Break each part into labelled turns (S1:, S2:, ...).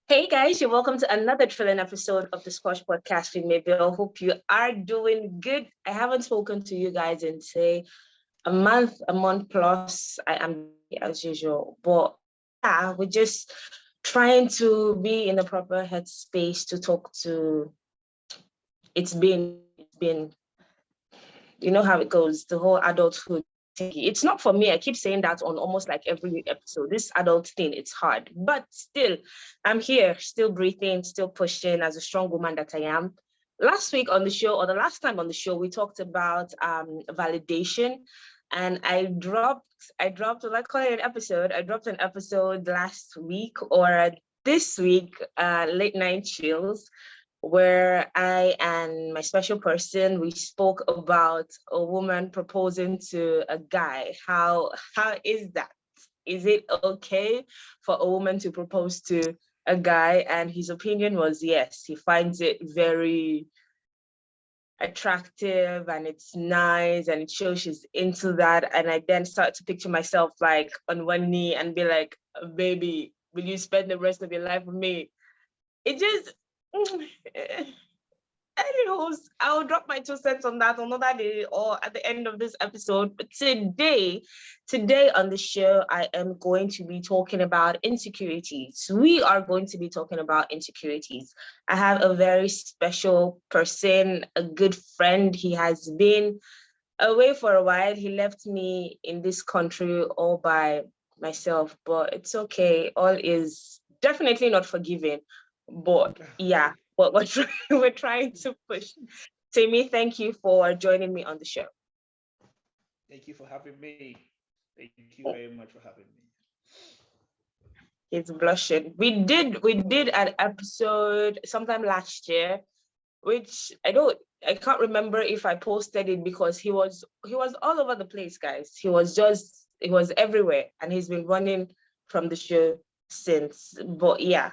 S1: Hey guys, you're welcome to another thrilling episode of the Squash Podcast with Mabel. Hope you are doing good. I haven't spoken to you guys in say a month plus. I am busy as usual, but yeah, we're just trying to be in the proper headspace to talk to. It's been you know how it goes, the whole adulthood thingy. It's not for me. I keep saying that on almost like every episode. This adult thing, it's hard. But still, I'm here, still breathing, still pushing as a strong woman that I am. Last week on the show, or the last time on the show, we talked about validation. And I dropped, let's call it an episode. I dropped an episode last week or this week, late night chills, where I and my special person we spoke about a woman proposing to a guy. How is that? Is it okay for a woman to propose to a guy? And his opinion was yes. He finds it very attractive and it's nice and it shows she's into that. And I then start to picture myself like on one knee and be like, baby, will you spend the rest of your life with me? It just Anyways, I'll drop my 2 cents on that another day or at the end of this episode. But today on the show, I am going to be talking about insecurities. We are going to be talking about insecurities. I have a very special person, a good friend. He has been away for a while. He left me in this country all by myself, but it's okay. All is definitely not forgiven, but yeah, what we're we're trying to push. Timmy, thank you for joining me on the show.
S2: Thank you for having me. Thank you very much for having me.
S1: He's blushing. We did an episode sometime last year, which I can't remember if I posted it because he was all over the place, guys. He was everywhere and he's been running from the show since. But yeah,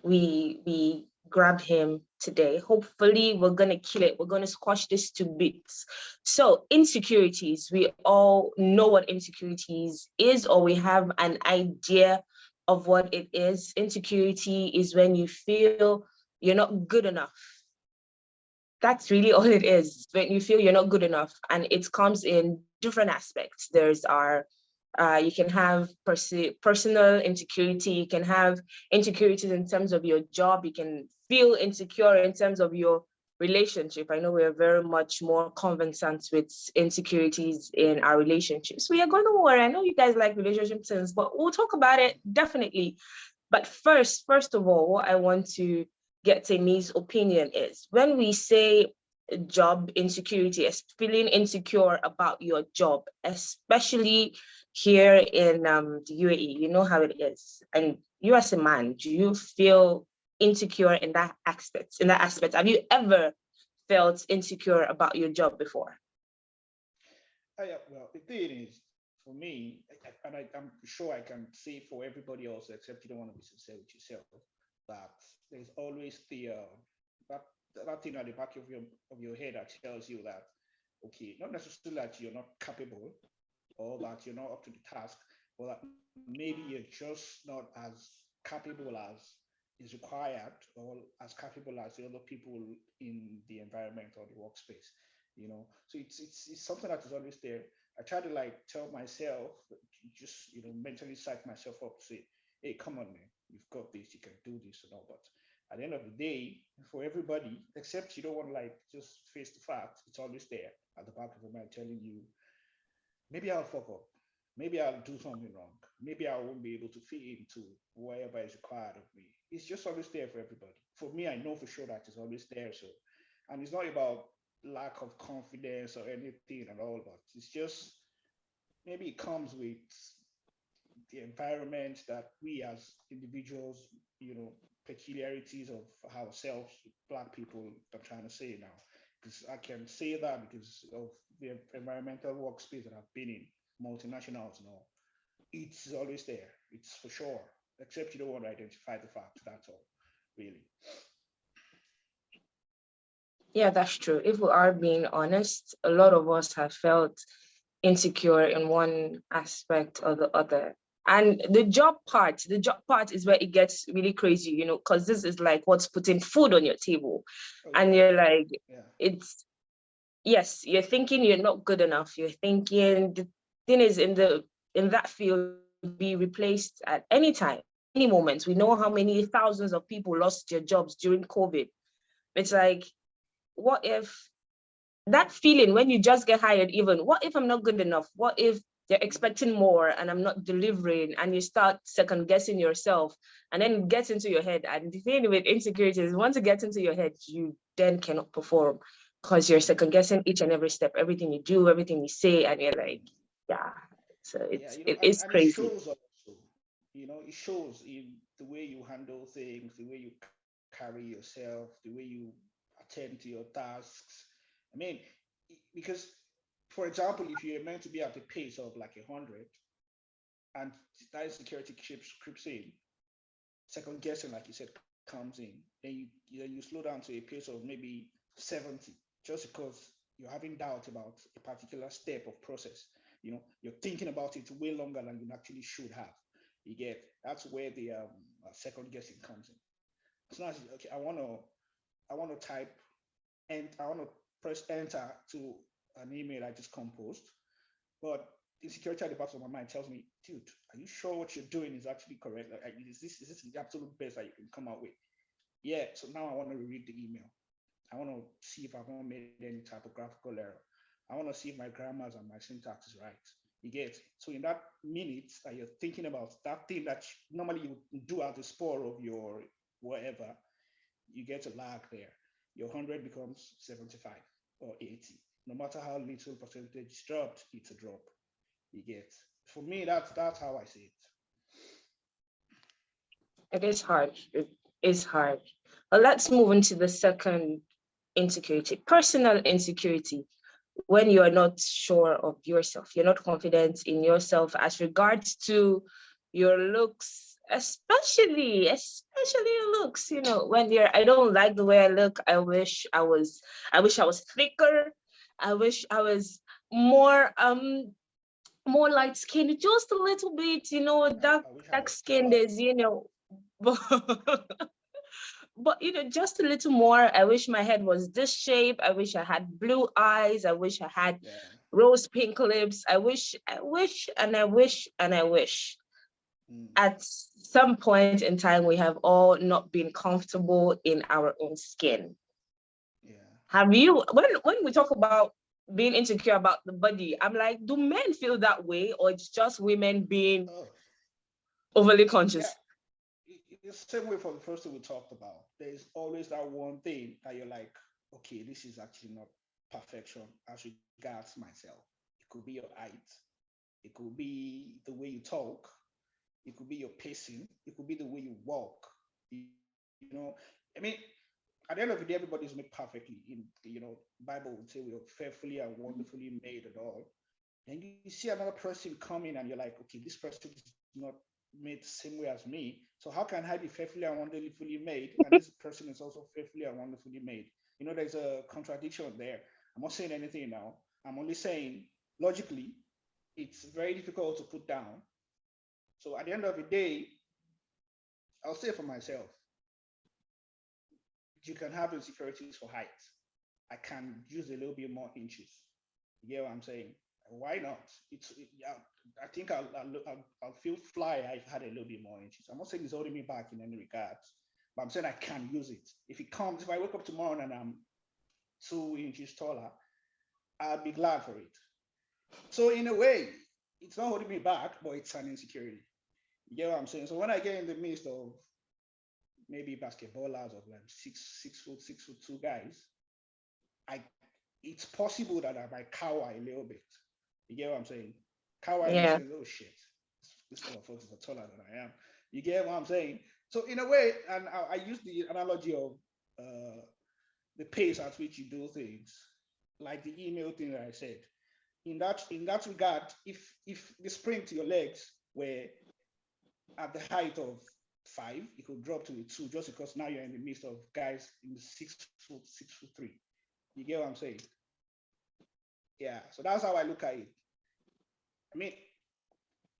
S1: we grabbed him today. Hopefully we're gonna kill it. We're gonna squash this to bits. So insecurities, we all know what insecurities is, or we have an idea of what it is. Insecurity is when you feel you're not good enough. That's really all it is. When you feel you're not good enough, and it comes in different aspects. You can have personal insecurity. You can have insecurities in terms of your job. You can feel insecure in terms of your relationship. I know we are very much more conversant with insecurities in our relationships. We are going to worry. I know you guys like relationship things, but we'll talk about it definitely. But first of all, what I want to get Temi's opinion is when we say job insecurity, as feeling insecure about your job, especially here in the UAE, you know how it is. And you as a man, do you feel insecure in that aspect? In that aspect, have you ever felt insecure about your job before?
S2: Well, the thing is, for me, I'm sure I can say for everybody else, except you don't want to be sincere with yourself, that there's always that that thing at the back of your head that tells you that okay, not necessarily that you're not capable or that you're not up to the task, but that maybe you're just not as capable as is required or as capable as the other people in the environment or the workspace. So it's something that is always there. I try to like tell myself, just mentally psych myself up to say, hey, come on, man, you've got this, you can do this and all. But at the end of the day, for everybody, except you don't want to like just face the fact, it's always there at the back of your mind telling you, maybe I'll fuck up. Maybe I'll do something wrong. Maybe I won't be able to fit into whatever is required of me. It's just always there for everybody. For me, I know for sure that it's always there. So, and it's not about lack of confidence or anything at all, but it's just maybe it comes with the environment that we as individuals, peculiarities of ourselves, black people, I'm trying to say now. Because I can say that because of the environmental workspace that I've been in, multinationals and all. It's always there. It's for sure. Except you don't want to identify the fact. That's all, really.
S1: Yeah, that's true. If we are being honest, a lot of us have felt insecure in one aspect or the other. And the job part is where it gets really crazy, because this is like what's putting food on your table.
S2: Oh
S1: And
S2: yeah,
S1: you're like,
S2: yeah,
S1: it's, yes, you're thinking you're not good enough. You're thinking the thing is in that field, you can be replaced at any time, any moment. We know how many thousands of people lost their jobs during COVID. It's
S2: yeah,
S1: like, what if that feeling when you just get hired, even what if I'm not good enough? What if they're
S2: mm-hmm.
S1: expecting more and I'm not delivering, and you start second guessing yourself, and then it gets into your head. And the thing with insecurity is once it gets into your head, you then cannot perform because you're
S2: Yeah,
S1: second guessing each and every step, everything you do, everything you say, and you're like,
S2: mm.
S1: yeah. So
S2: Yeah,
S1: it is
S2: and it
S1: crazy.
S2: shows also, it shows in the way you handle things, the way you carry yourself, the way you attend to your tasks. I mean, because, for example, if you're meant to be at the pace of like 100, and that insecurity creeps in, second guessing, like you said, comes in, then you slow down to a pace of maybe 70, just because you're having doubt about a particular step of process. You're thinking about it way longer than you actually should have. You get That's where the second guessing comes in. It's not okay. I want to type, and I want to press enter to an email I just composed, but insecurity at the back of my mind tells me, dude, are you sure what you're doing is actually correct? Like, is this the absolute best that you can come out with? Yeah. So now I want to reread the email. I want to see if I've not made any typographical error. I want to see if my grammars and my syntax is right. You get So in that minute that you're thinking about that thing that normally you do at the spur of your whatever, you get a lag there. Your 100 becomes 75 or 80. No matter how little percentage is dropped, it's a drop. You get For me, that's how I see it.
S1: It is hard. It is hard. But let's move into the second insecurity, personal insecurity. When you are not sure of yourself, you're not confident in yourself as regards to your looks, especially your looks. When I don't like the way I look. I wish I was thicker. I wish I was more more light skinned, just a little bit, dark
S2: I wish I
S1: dark
S2: was
S1: skinned
S2: taller.
S1: is, but just a little more. I wish my head was this shape. I wish I had blue eyes. I wish I had
S2: Yeah.
S1: rose pink lips. I wish, and I wish, and I wish.
S2: Mm,
S1: At some point in time, we have all not been comfortable in our own skin.
S2: yeah.
S1: Have you, when we talk about being insecure about the body, I'm like, do men feel that way, or it's just women being
S2: Oh,
S1: overly
S2: yeah.
S1: conscious?
S2: It's the same way for the first thing we talked about. There's always that one thing that you're like, okay, this is actually not perfection as regards myself. It could be your height, it could be the way you talk, it could be your pacing, it could be the way you walk. I mean, at the end of the day, everybody's made perfectly. Bible would say we are fearfully and wonderfully made and all. And you see another person coming and you're like, okay, this person is not made the same way as me. So how can I be fearfully and wonderfully made? And this person is also fearfully and wonderfully made. There's a contradiction there. I'm not saying anything now. I'm only saying logically, it's very difficult to put down. So at the end of the day, I'll say for myself, you can have insecurities for height. I can use a little bit more inches. You get what I'm saying? Why not? Yeah, I think I'll feel fly if I had a little bit more inches. I'm not saying it's holding me back in any regards, but I'm saying I can use it. If I wake up tomorrow and I'm 2 inches taller, I'll be glad for it. So in a way, it's not holding me back, but it's an insecurity. You get what I'm saying? So when I get in the midst of maybe basketballers of like 6 foot, 6 foot two guys, I it's possible that I might cower a little bit. You get what I'm saying? Cower in the
S1: Yeah.
S2: sense, oh shit, this motherfucker is taller than I am. You get what I'm saying? So in a way, and I use the analogy of uh, the pace at which you do things, like the email thing that I said. In that regard, if the spring to your legs were at the height of 5, it could drop to a 2 just because now you're in the midst of guys in the 6 foot, 6 foot 3. You get what I'm saying? Yeah. So that's how I look at it. I mean,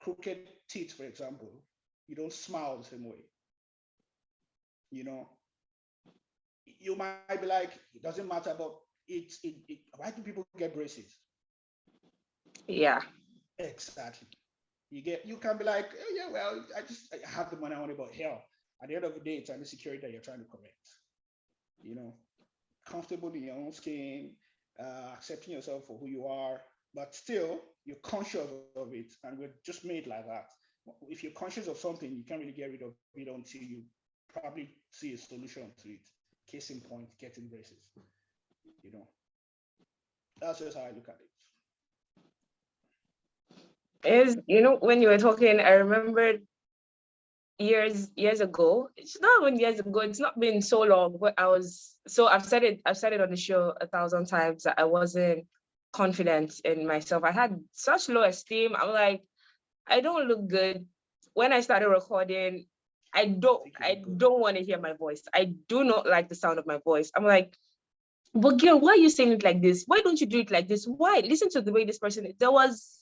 S2: crooked teeth, for example, you don't smile the same way. You know, you might be like, it doesn't matter, but why do people get braces?
S1: Yeah.
S2: Exactly. You can be like, oh, yeah, well, I have the money, I want it, but hell, at the end of the day, it's an insecurity that you're trying to correct. You know, comfortable in your own skin, accepting yourself for who you are, but still you're conscious of it, and we're just made like that. If you're conscious of something, you can't really get rid of it until you probably see a solution to it. Case in point, getting braces. You know, that's just how I look at it.
S1: Is, when you were talking, I remembered years ago. It's not even years ago, it's not been so long, but I've said it on the show 1,000 times that I wasn't confident in myself. I had such low esteem. I'm like, I don't look good. When I started recording, I don't
S2: I think you
S1: I
S2: look good.
S1: don't want to hear my voice. I do not like the sound of my voice. I'm like, but girl, why are you saying it like this? Why don't you do it like this? Why? Listen to the way this person is. I was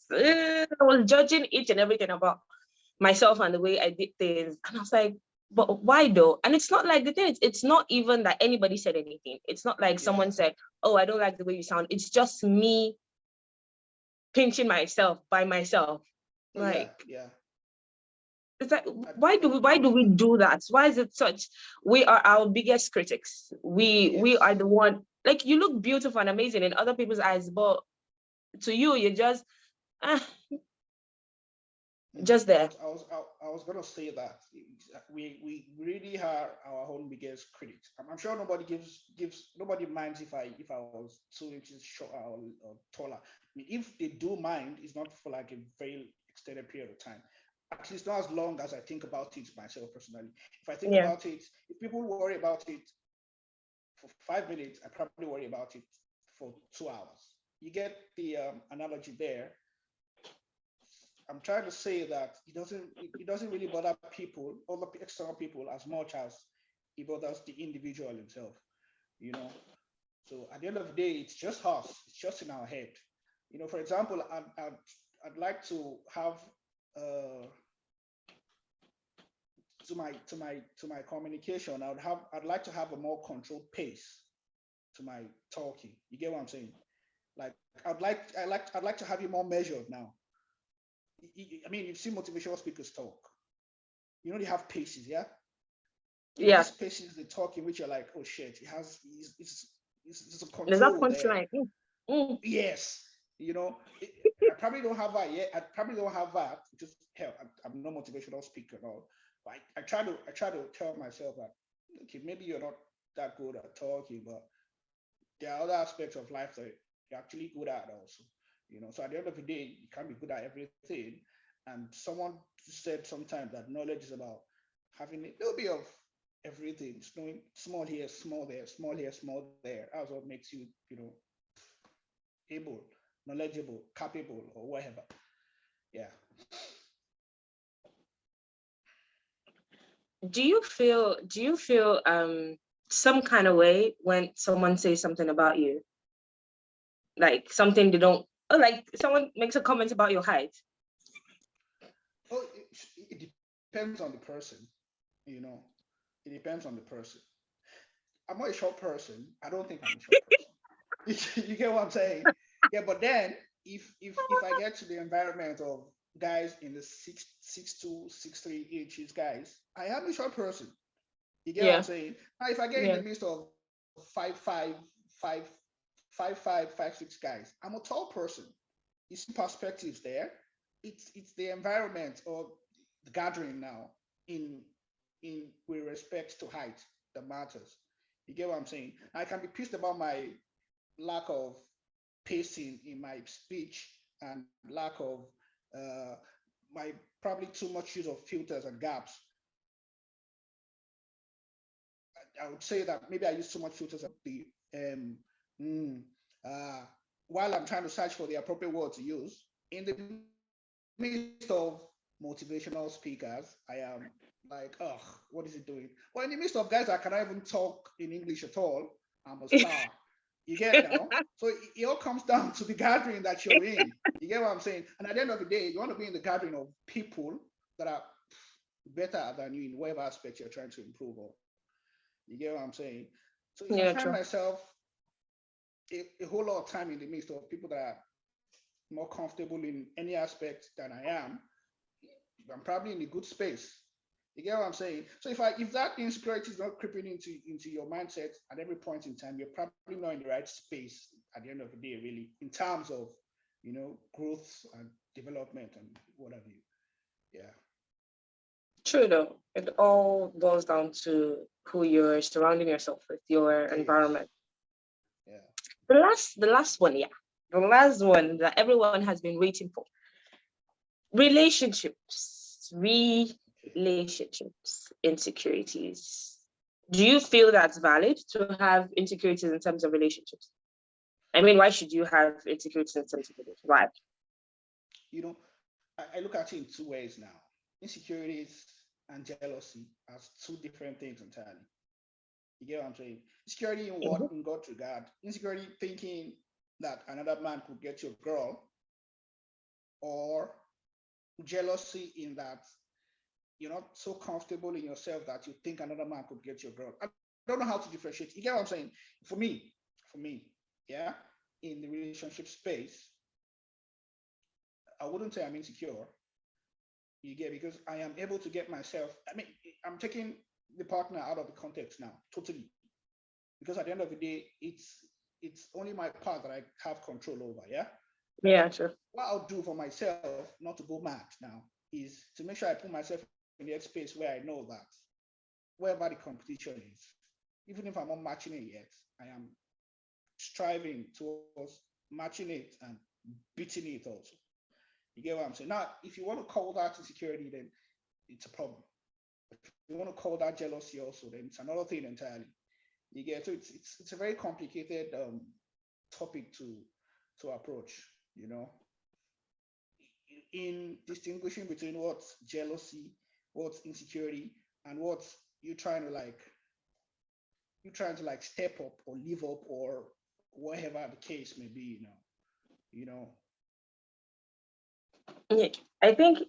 S1: judging each and everything about myself and the way I did things. And I was like, but why though? And it's not like, the thing is, it's not even that anybody said anything. It's not like
S2: Yeah,
S1: someone said, oh, I don't like the way you sound. It's just me pinching myself by myself.
S2: oh yeah,
S1: Like,
S2: yeah.
S1: it's like,
S2: I,
S1: why do we do that? Why is it such? We are our biggest critics. We are
S2: yes.
S1: the one, like, you look beautiful and amazing in other people's eyes, but to you, you're just ah,
S2: Mm.
S1: just there.
S2: I was gonna say that we really are our own biggest critics. I'm sure nobody minds if I was 2 inches short or taller. I mean, if they do mind, it's not for like a very extended period of time. At least not as long as I think about it myself personally. If I think
S1: Yeah.
S2: about it, if people worry about it for 5 minutes, I probably worry about it for 2 hours. You get the analogy there. I'm trying to say that it doesn't really bother people, other external people, as much as it bothers the individual himself. You know. So at the end of the day, it's just us. It's just in our head. For example, I'd like to have uh, to my communication. I'd like to have a more controlled pace to my talking. You get what I'm saying? Like I'd like to have it more measured now. I mean, you've seen motivational speakers talk. They have paces, yeah.
S1: Yeah.
S2: These paces they talk in which you're like, oh shit, it has it's a
S1: There's that
S2: control there.
S1: punchline. Mm.
S2: Yes, I probably don't have that yet. I probably don't have that. Just hell, I'm no motivational speaker at all. But I try to tell myself that okay, maybe you're not that good at talking, but there are other aspects of life that you're actually good at also. So at the end of the day, you can't be good at everything. And someone said sometime that knowledge is about having a little bit of everything. It's knowing small here, small there, small here, small there. That's what makes you, able, knowledgeable, capable, or whatever. Yeah.
S1: Do you feel some kind of way when someone says something about you, like something they don't, or like someone makes a comment about your height?
S2: Oh, it depends on the person. You know, it depends on the person. I'm not a short person. I don't think I'm a short person. You get what I'm saying? Yeah, but then if I get to the environment of guys in the 6'2", 6'3" inches guys, I am a short person. You get what I'm
S1: Yeah.
S2: saying? Now, if I get in the
S1: Yeah.
S2: midst of 5'5", 5'6" guys, I'm a tall person. You see perspectives there. It's the environment or the gathering now in with respect to height that matters. You get what I'm saying? I can be pissed about my lack of pacing in my speech and lack of uh, my probably too much use of filters and gaps. I would say that maybe I use too much filters and the mm, uh, while I'm trying to search for the appropriate word to use in the midst of motivational speakers, I am like, oh, what is it doing? Well, in the midst of guys that cannot even talk in English at all, I'm a star. You get now? So it all comes down to the gathering that you're in. You get what I'm saying? And at the end of the day, you want to be in the gathering of people that are better than you in whatever aspect you're trying to improve on. You get what I'm saying? So if I
S1: Yeah,
S2: find
S1: true.
S2: myself a whole lot of time in the midst of people that are more comfortable in any aspect than I am, I'm probably in a good space. You get what I'm saying? So if that insecurity is not creeping into your mindset at every point in time, you're probably not in the right space at the end of the day, really, in terms of growth and development and what have you. Yeah.
S1: True though. It all boils down to who you're surrounding yourself with, your
S2: Yes.
S1: environment.
S2: Yeah.
S1: The last one, yeah. The last one that everyone has been waiting for. Relationships.
S2: Okay.
S1: Relationships. Insecurities. Do you feel that's valid to have insecurities in terms of relationships? I mean, why should you have insecurities in terms of relationships? Why?
S2: You know, I look at it in two ways now. Insecurities and jealousy as two different things entirely. You get what I'm saying? Insecurity in what
S1: Mhm.
S2: in God's regard? Insecurity thinking that another man could get your girl, or jealousy in that you're not so comfortable in yourself that you think another man could get your girl. I don't know how to differentiate. You get what I'm saying? For me, yeah, in the relationship space, I wouldn't say I'm insecure. You get, because I am able to get myself. I mean, I'm taking the partner out of the context now, totally, because at the end of the day, it's only my part that I have control over. Yeah.
S1: Yeah,
S2: So
S1: true.
S2: what I'll do for myself, not to go mad now, is to make sure I put myself in the space where I know that wherever the competition is, even if I'm not matching it yet, I am striving towards matching it and beating it also. You get what I'm saying? Now, if you want to call that insecurity, then it's a problem. If you want to call that jealousy also, then it's another thing entirely. You get, so it's a very complicated topic to approach. You know, in distinguishing between what's jealousy, what's insecurity, and what's you trying to like step up or live up or whatever the case may be. You know.
S1: Yeah. I think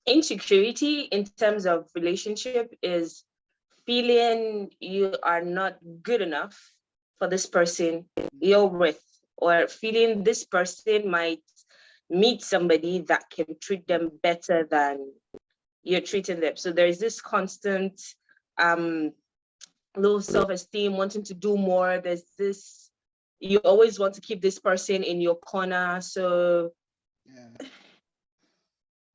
S1: insecurity in terms of relationship is feeling you are not good enough for this person
S2: Mhm.
S1: you're with, or feeling this person might meet somebody that can treat them better than you're treating them. So there's this constant um low self-esteem, wanting to do more. There's this, you always want to keep this person in your corner. So
S2: Yeah.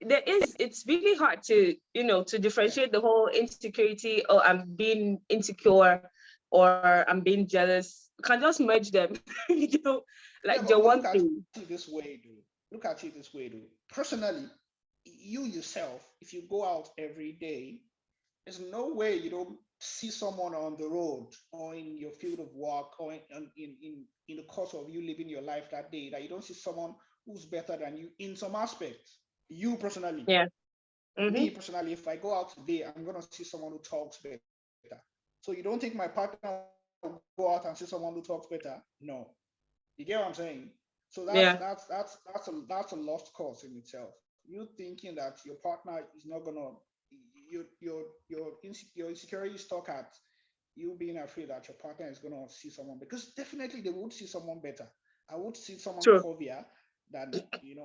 S1: it's really hard to to
S2: Yeah.
S1: differentiate the whole insecurity, oh, I'm being insecure or I'm being jealous. You can just merge them. you know
S2: Yeah,
S1: like the
S2: but
S1: one
S2: look at it
S1: thing.
S2: this way, though. Look at it this way, though. Personally, you yourself, if you go out every day, there's no way you don't see someone on the road or in your field of work or in the course of you living your life that day that you don't see someone who's better than you in some aspects. You personally,
S1: Yeah.
S2: me
S1: Mm-hmm.
S2: personally, if I go out today, I'm gonna see someone who talks better. So you don't think my partner will go out and see someone who talks better? No. You get what I'm saying? So
S1: Yeah.
S2: that's a lost cause in itself. You thinking that your partner is not gonna your insecurity is stuck at you being afraid that your partner is gonna see someone, because definitely they would see someone better. I would see someone
S1: True.
S2: curvier than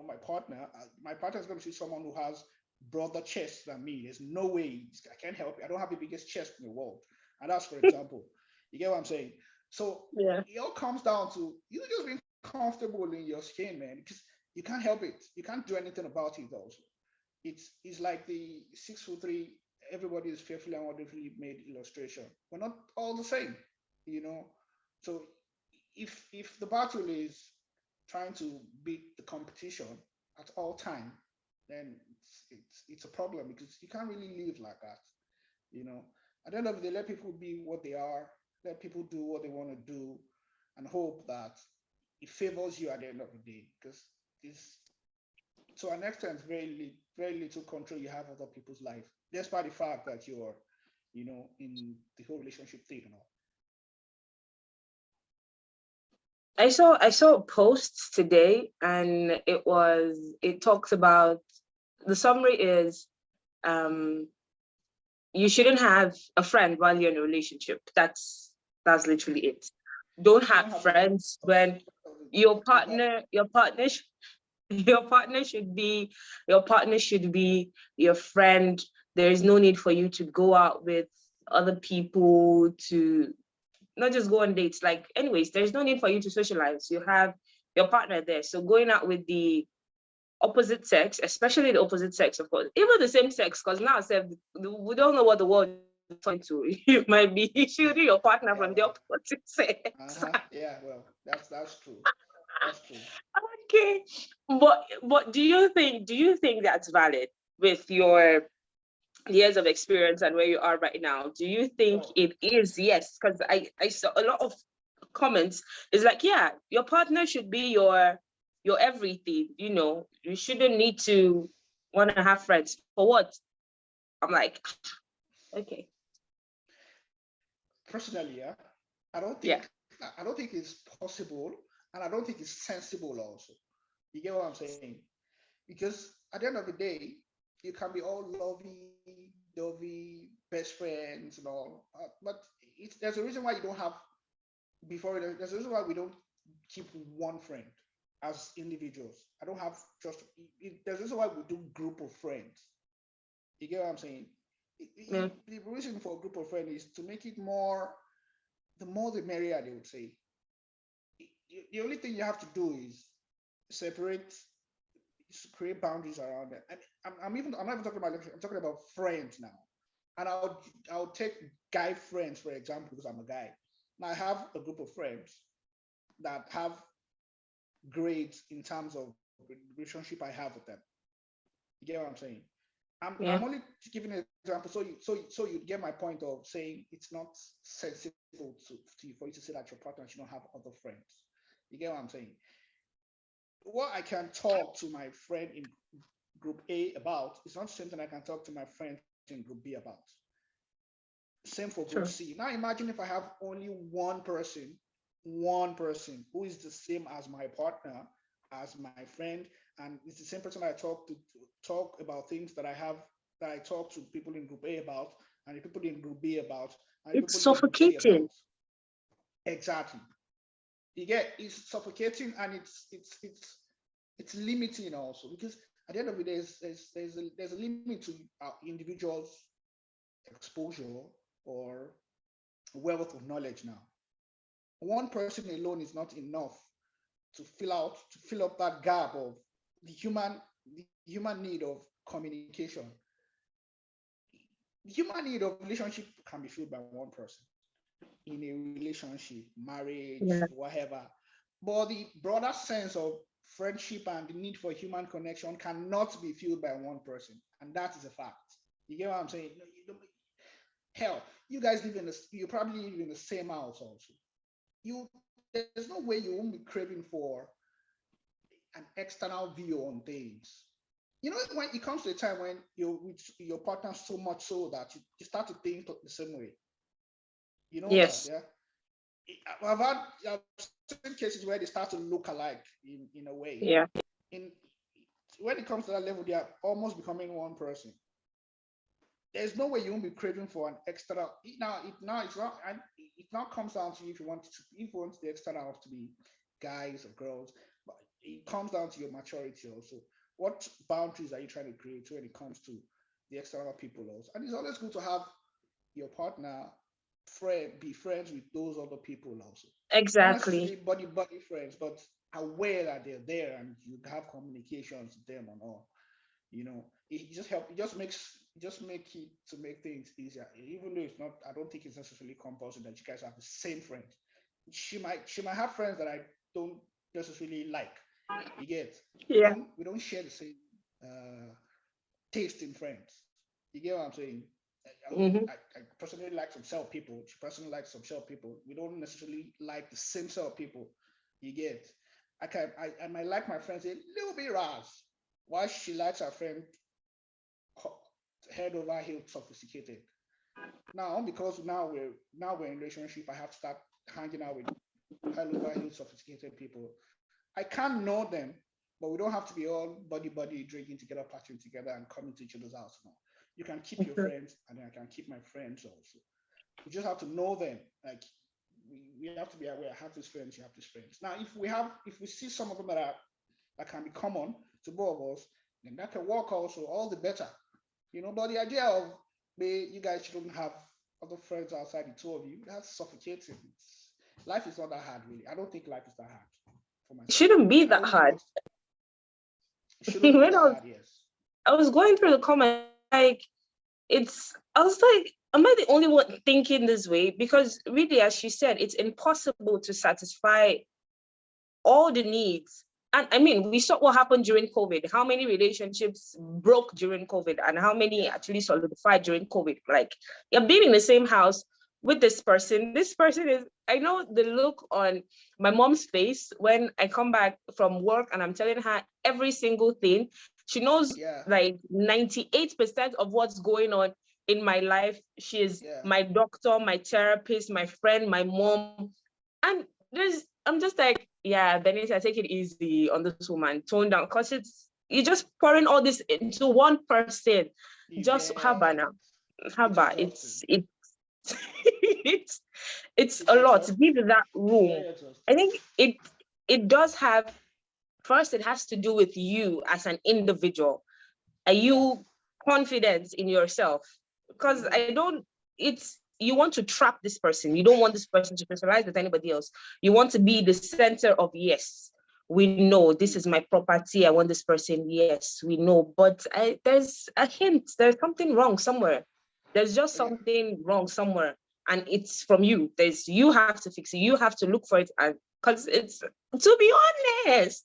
S2: my partner. My partner is gonna see someone who has broader chest than me. There's no way I can't help it. I don't have the biggest chest in the world, and that's for example. You get what I'm saying? So
S1: Yeah.
S2: it all comes down to you just being comfortable in your skin, man, because you can't help it. You can't do anything about it also. It's like the 6'3", everybody is fearfully and wonderfully made illustration. We're not all the same, you know. So if the battle is trying to beat the competition at all time, then it's a problem, because you can't really live like that, you know. At the end of the day, let people be what they are, let people do what they want to do, and hope that it favors you at the end of the day, because it's to an extent very little control you have over people's life, despite the fact that you're in the whole relationship thing and all.
S1: I saw a post today, and it talks about, the summary is, um you shouldn't have a friend while you're in a relationship. That's literally it. Don't
S2: You
S1: have
S2: don't have a friend.
S1: friends when your partner your partner sh- your partner should be your friend. There is no need for you to go out with other people, to not just go on dates. Like, anyways, there's no need for you to socialize. You have your partner there. So going out with the opposite sex, especially the opposite sex, of course, even the same sex, because now we don't know what the world is turning to. You might be shooting your partner
S2: Yeah,
S1: from the
S2: well,
S1: opposite sex.
S2: uh-huh. Yeah, well, that's true. That's true.
S1: Okay, but do you think that's valid with your years of experience and where you are right now? Do you think
S2: Well,
S1: it is? Yes, because I saw a lot of comments. It's like, yeah, your partner should be your everything. You shouldn't need to want to have friends for what. I'm like, okay,
S2: personally, yeah, I don't
S1: yeah,
S2: think I don't think it's possible, and I don't think it's sensible also. You get what I'm saying? Because at the end of the day, you can be all lovey dovey, best friends and all, but there's a reason why you don't have there's a reason why we don't keep one friend as individuals. I don't have just there's a reason why we do group of friends. You get what I'm saying?
S1: yeah,
S2: The reason for a group of friends is to make it more, the more the merrier, they would say. The only thing you have to do is separate, create boundaries around it. And I'm not even talking about, I'm talking about friends now. And I'll take guy friends for example, because I'm a guy. Now I have a group of friends that have grades in terms of the relationship I have with them. You get what I'm saying? I'm
S1: yeah,
S2: only giving an example so you get my point of saying it's not sensible for you to say that your partner should not have other friends. You get what I'm saying? What I can talk to my friend in group A about is not the same thing I can talk to my friends in group B about. Same for group
S1: true.
S2: C. Now imagine if I have only one person who is the same as my partner, as my friend, and it's the same person I to talk about things that I talk to people in group A about, and the people in group B about, and the
S1: It's
S2: people in group C
S1: suffocating.
S2: about. Exactly. You get, it's suffocating, and it's limiting also, because at the end of the day, there's a limit to individuals' exposure or wealth of knowledge now. One person alone is not enough to fill up that gap of the human need of communication. The human need of relationship can be filled by one person in a relationship, marriage,
S1: Yeah,
S2: whatever. But the broader sense of friendship and the need for human connection cannot be filled by one person, and that is a fact. You get what I'm saying? Hell, you guys live in this. You probably live in the same house also. There's no way you won't be craving for an external view on things. When it comes to a time when you're with your partner so much so that you start to think the same way. You know that,
S1: yes,
S2: yeah. I've seen cases where they start to look alike in a way.
S1: yeah,
S2: In When it comes to that level, they are almost becoming one person. There's no way you won't be craving for an extra. It's not, and it now comes down to you if you want the extra half to be guys or girls, but it comes down to your maturity also. What boundaries are you trying to create when it comes to the external people also? And it's always good to have your partner be friends with those other people also. Not
S1: exactly.
S2: necessarily buddy friends, but aware that they're there and you have communications with them and all. It just help. It just make it to make things easier. Even though it's not, I don't think it's necessarily compulsory that you guys have the same friends. She might have friends that I don't necessarily like. You get,
S1: Yeah.
S2: we don't share the same uh, taste in friends. You get what I'm saying?
S1: Hmm.
S2: I personally like some self people. She personally likes some self people. We don't necessarily like the same set of people. You get. I might like my friends a little bit ras, while she likes her friend head over heels sophisticated. Now, because now we're in a relationship, I have to start hanging out with high level, highly sophisticated people. I can't know them, but we don't have to be all buddy drinking together, partying together, and coming to each other's house. No, you can keep your friends, and I can keep my friends also. We just have to know them. Like we have to be aware. I have these friends, you have these friends. Now, if we see some of them that can be common to both of us, then that can work also. All the better, But the idea of you guys shouldn't have other friends outside the two of you, that's suffocating. Life is not that hard, really. I don't think life is that hard for
S1: It
S2: myself.
S1: shouldn't be
S2: I
S1: that
S2: don't really
S1: hard.
S2: want. It shouldn't be
S1: when
S2: that hard. Yes.
S1: I was going through the comments, like I was like, am I the only one thinking this way? Because really, as she said, it's impossible to satisfy all the needs. And I mean, we saw what happened during COVID, how many relationships broke during COVID and how many
S2: Yeah.
S1: actually solidified during COVID. Like, you're being in the same house with this person. This person is, I know the look on my mom's face when I come back from work and I'm telling her every single thing. She knows
S2: Yeah.
S1: like 98% of what's going on in my life. She is
S2: Yeah.
S1: my doctor, my therapist, my friend, my mom. And I'm just like, yeah, Benita, take it easy on this woman, tone down, because you're just pouring all this into one person.
S2: You
S1: Just
S2: get
S1: haba now,
S2: it's
S1: haba.
S2: exhausting.
S1: It's it's
S2: It's
S1: a lot.
S2: exhausting.
S1: Give it that
S2: It's
S1: room.
S2: very
S1: I
S2: exhausting.
S1: think it does have, first it has to do with you as an individual. Are
S2: Yeah.
S1: you confident in yourself? Because
S2: Mm-hmm.
S1: I don't, it's, you want to trap this person. You don't want this person to socialize with anybody else. You want to be the center of, yes, we know this is my property. I want this person. Yes, we know. But there's a hint. There's something wrong somewhere. There's just
S2: Yeah.
S1: something wrong somewhere. And it's from you. You have to fix it. You have to look for it. And because it's, to be honest,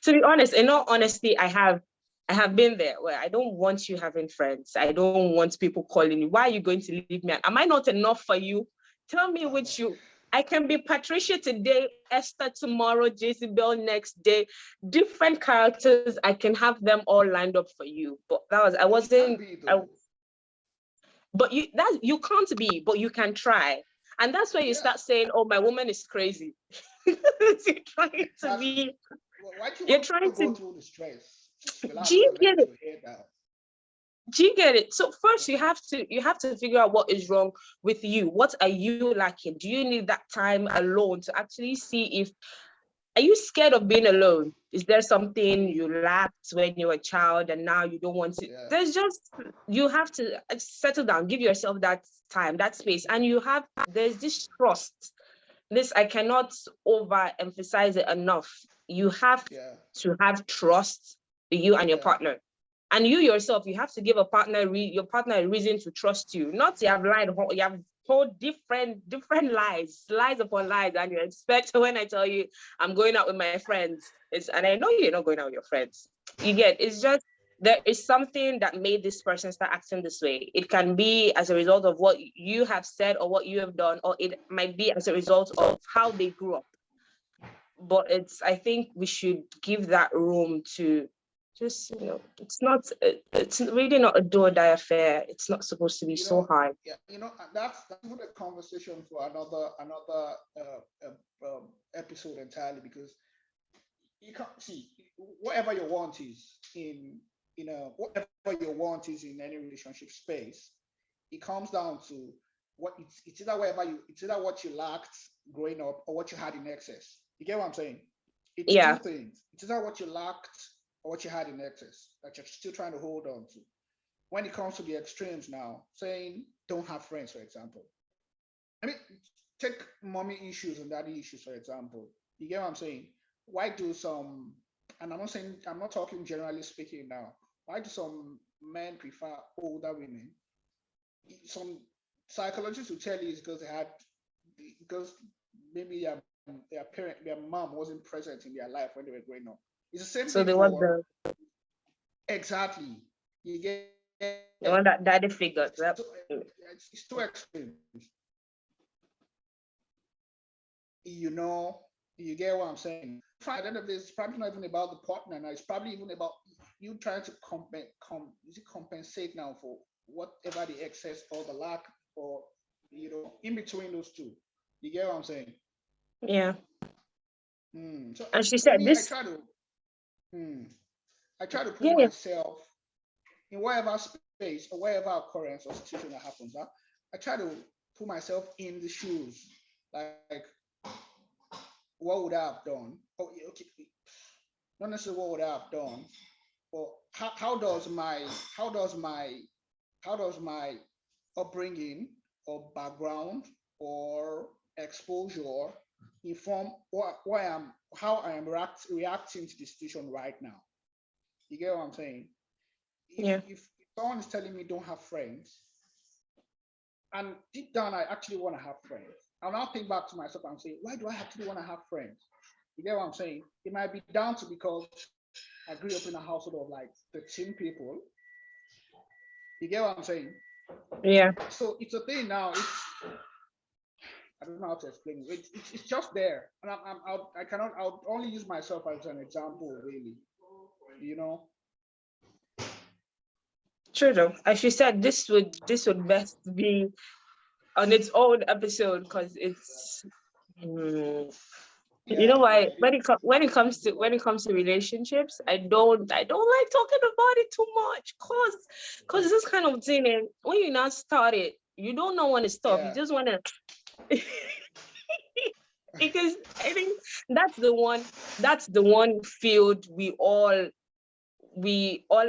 S1: to be honest, in all honesty, I have been there where I don't want you having friends. I don't want people calling you. Why are you going to leave me? Am I not enough for you? Tell me which you. I can be Patricia today, Esther tomorrow, Jezebel next day. Different characters. I can have them all lined up for you. But that was, I
S2: But you can't
S1: wasn't.
S2: be
S1: I,
S2: though.
S1: but you can't be, but you can try. And that's where you
S2: Yeah.
S1: start saying, "Oh, my woman is crazy." You're trying to
S2: Exactly.
S1: be.
S2: Why do you
S1: You're
S2: want to
S1: trying
S2: go
S1: to.
S2: through the stress? Just
S1: Do
S2: relax
S1: you
S2: and
S1: get
S2: let
S1: it?
S2: your hair down.
S1: Do you get it? So first you have to figure out what is wrong with you. What are you lacking? Do you need that time alone to actually see if, are you scared of being alone? Is there something you lacked when you were a child and now you don't want to?
S2: Yeah.
S1: There's just, you have to settle down, give yourself that time, that space. And there's this trust. This, I cannot overemphasize it enough. You have
S2: Yeah.
S1: to have trust, you and your
S2: Yeah.
S1: partner. And you yourself, you have to give your partner a reason to trust you. Not you have lied, you have told different lies upon lies, and you expect when I tell you I'm going out with my friends, and I know you're not going out with your friends. You get, it's just, there is something that made this person start acting this way. It can be as a result of what you have said or what you have done, or it might be as a result of how they grew up. But I think we should give that room to just, it's really not a do or die affair. It's not supposed to be
S2: You
S1: so
S2: know,
S1: hard.
S2: yeah, that's even a conversation for another episode entirely, because you can't see whatever your want is whatever your want is in any relationship space. It comes down to it's either what you lacked growing up or what you had in excess. You get what I'm saying? It's two
S1: Yeah.
S2: things. It's either what you lacked or what you had in excess that you're still trying to hold on to. When it comes to the extremes now, saying don't have friends, for example. I mean, take mommy issues and daddy issues, for example. You get what I'm saying? Why do some, and I'm not talking generally speaking now, why do some men prefer older women? Some psychologists will tell you it's because maybe their mom wasn't present in their life when they were growing up. It's the same
S1: So
S2: thing
S1: they want
S2: for
S1: the
S2: exactly. You get
S1: they want that daddy
S2: so
S1: figure. Yep.
S2: it's too extreme. You know, you get what I'm saying. At the end of this, it's probably not even about the partner now. It's probably even about you trying to compensate now for whatever the excess or the lack or in between those two. You get what I'm saying?
S1: Yeah.
S2: So
S1: And she
S2: for
S1: said
S2: me,
S1: this.
S2: mm, I try to put
S1: Yeah.
S2: myself in whatever space or whatever occurrence or situation that happens. I try to put myself in the shoes, like what would I have done? Oh, yeah, okay, not necessarily what would I have done, but how does my upbringing or background or exposure inform how I am reacting to the situation right now? You get what I'm saying?
S1: Yeah.
S2: If someone is telling me don't have friends, and deep down I actually want to have friends, I'll now think back to myself and say, why do I actually want to have friends? You get what I'm saying? It might be down to because I grew up in a household of like 13 people. You get what I'm saying?
S1: Yeah.
S2: So it's a thing now. I don't know how to explain it. It's just there, and I cannot. I'll only use myself as an example, really. You know?
S1: True though. As she said, this would best be on its own episode because it's you know
S2: Yeah,
S1: why
S2: yeah.
S1: when it comes to relationships, I don't like talking about it too much because this kind of thing, and when you not start it, you don't know when to stop. You
S2: Yeah.
S1: just want to because I think that's the one field we all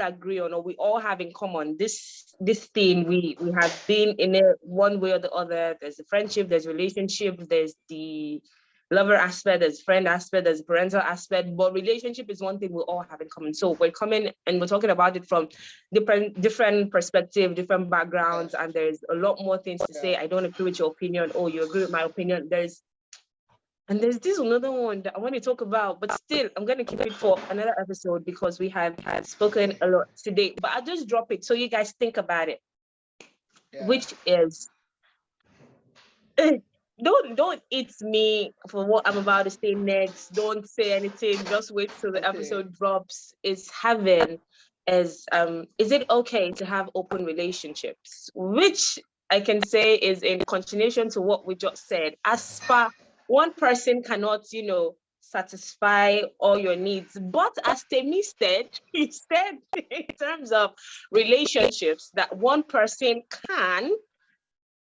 S1: agree on, or we all have in common. This thing we have been in it one way or the other. There's the friendship, there's relationship, there's the lover aspect, there's friend aspect, there's parental aspect, but relationship is one thing we all have in common. So we're coming and we're talking about it from different perspective, different backgrounds,
S2: Yes.
S1: and there's a lot more things to
S2: Yeah.
S1: say. I don't agree with your opinion, oh, you agree with my opinion. There's this another one that I want to talk about, but still, I'm going to keep it for another episode because we have had spoken a lot today. But I'll just drop it so you guys think about it,
S2: Yeah.
S1: which is don't eat me for what I'm about to say next. Don't say anything. Just wait till the
S2: Okay.
S1: episode drops. Is it okay to have open relationships? Which I can say is in continuation to what we just said. As per one person cannot, satisfy all your needs. But as Temi said, he said in terms of relationships that one person can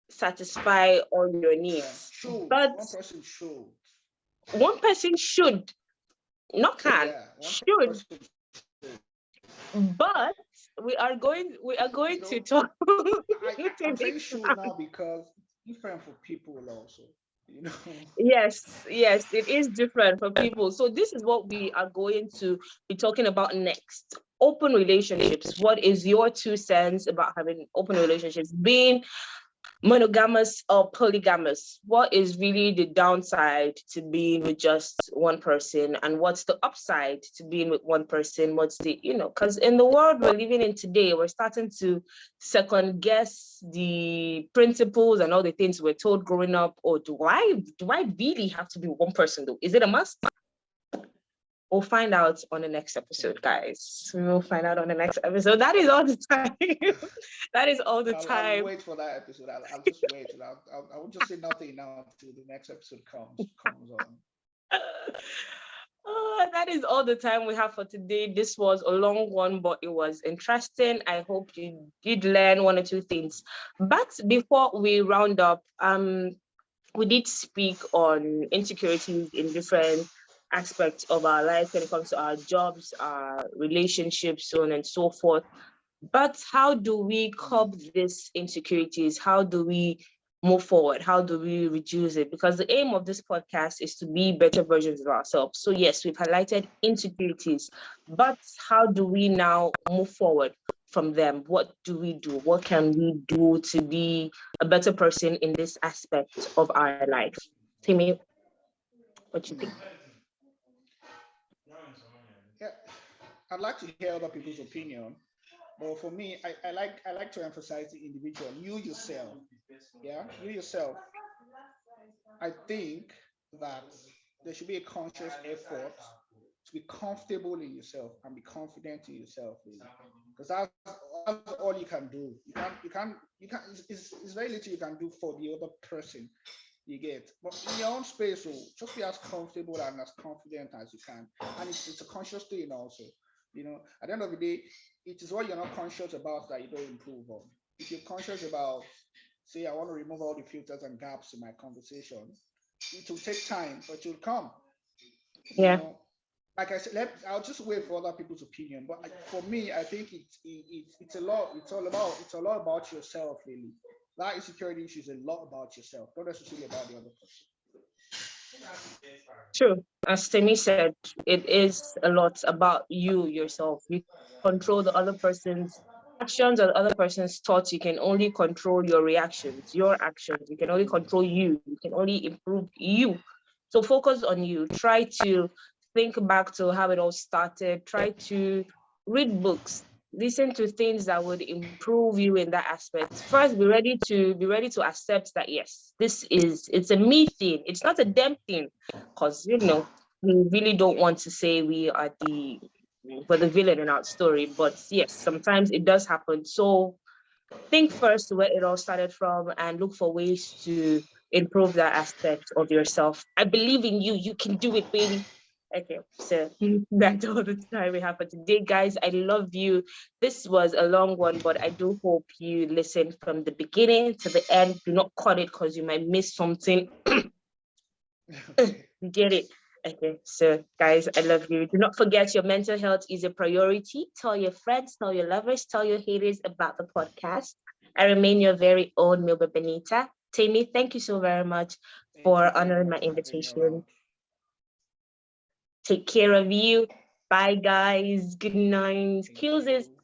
S1: satisfy all your
S2: Yeah.
S1: needs.
S2: Should
S1: But
S2: one person should?
S1: one person should, not can,
S2: Yeah. One person
S1: should.
S2: should.
S1: But we are
S2: You
S1: going
S2: know,
S1: to talk
S2: I'm saying should now because it's different for people also. You know.
S1: yes, it is different for people. So this is what we are going to be talking about next. Open relationships. What is your 2 cents about having open relationships? Being monogamous or polygamous? What is really the downside to being with just one person, and what's the upside to being with one person? What's because in the world we're living in today, we're starting to second guess the principles and all the things we're told growing up. Or do I really have to be with one person though? Is it a must? We'll find out on the next
S2: Okay.
S1: episode, guys. We will find out on the next episode. That is all the time. That is all the
S2: I'll
S1: time.
S2: wait for that episode. I'll just wait. I will just say nothing now until the next episode comes on.
S1: That is all the time we have for today. This was a long one, but it was interesting. I hope you did learn one or two things. But before we round up, we did speak on insecurities in different aspects of our life when it comes to our jobs, our relationships, so on and so forth. But how do we
S2: Mm.
S1: curb these insecurities? How do we move forward? How do we reduce it? Because the aim of this podcast is to be better versions of ourselves. So, yes, we've highlighted insecurities, but how do we now move forward from them? What do we do? What can we do to be a better person in this aspect of our life? Timmy, what do you think?
S2: Mm. Yeah, I'd like to hear other people's opinion, but for me, I like to emphasize the individual, you yourself. Yeah, you yourself. I think that there should be a conscious effort to be comfortable in yourself and be confident in yourself, really, because that's all you can do. You can't. It's very little you can do for the other person. You get, but in your own space, so just be as comfortable and as confident as you can. And it's a conscious thing also. At the end of the day, it is what you're not conscious about that you don't improve on. If you're conscious about, say, I want to remove all the filters and gaps in my conversation, it will take time, but it will come. You
S1: Yeah,
S2: know, like I said, I'll just wait for other people's opinion. But for me, I think it's a lot. It's a lot about yourself, really. That insecurity issue is a lot about yourself, not necessarily about the other person.
S1: true. As Timmy said, it is a lot about you yourself. You control the other person's actions or the other person's thoughts. You can only control your reactions, your actions. You can only control you. You can only improve you. So focus on you. Try to think back to how it all started. Try to read books. Listen to things that would improve you in that aspect. First, be ready to accept that yes, it's a me thing. It's not a them thing, because we really don't want to say we're the villain in our story, but yes, sometimes it does happen. So think first where it all started from and look for ways to improve that aspect of yourself. I believe in you. You can do it, baby. Okay, so that's all the time we have for today, guys. I love you. This was a long one, but I do hope you listen from the beginning to the end. Do not cut it because you might miss something.
S2: Okay.
S1: Get it? Okay, so guys, I love you. Do not forget your mental health is a priority. Tell your friends, tell your lovers, tell your haters about the podcast. I remain your very own Milba Benita. Tammy, thank you so very much
S2: Thank you
S1: for
S2: very
S1: honoring my
S2: much for having me
S1: invitation.
S2: around.
S1: Take care of you. Bye, guys. Good night.
S2: Thank
S1: Kills
S2: you.